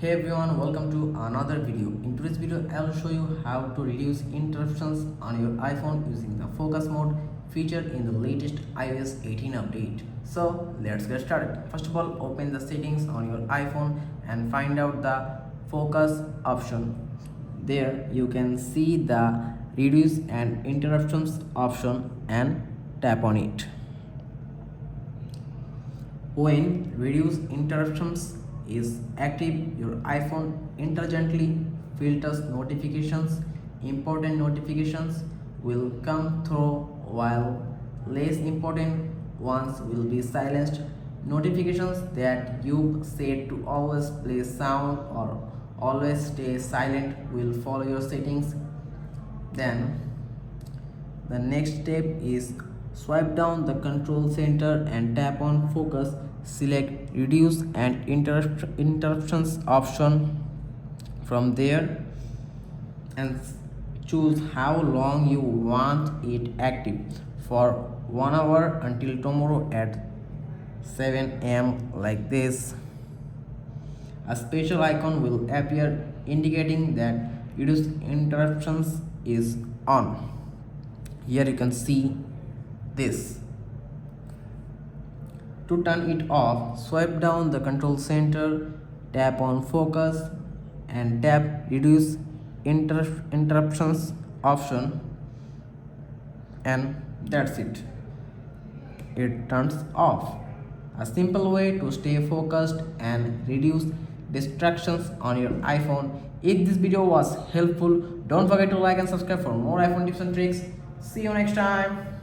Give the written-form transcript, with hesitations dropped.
Hey everyone, welcome to another video. In today's video, I'll show you how to reduce interruptions on your iPhone using the focus mode featured in the latest iOS 18 update. So let's get started. First of all, open the settings on your iPhone and find out the focus option. There you can see the reduce and interruptions option and tap on it. When reduce interruptions is active, your iPhone intelligently filters notifications. Important notifications will come through while less important ones will be silenced. Notifications that you set to always play sound or always stay silent will follow your settings. Then the next step is swipe down the control center and tap on focus. Select reduce and interruptions option from there and choose how long you want it active for 1 hour until tomorrow at 7 a.m. like this. A special icon will appear indicating that reduce interruptions is on. Here you can see this. To turn it off, swipe down the control center, tap on focus and tap reduce interruptions option, and that's it. It turns off. A simple way to stay focused and reduce distractions on your iPhone. If this video was helpful, don't forget to like and subscribe for more iPhone tips and tricks. See you next time.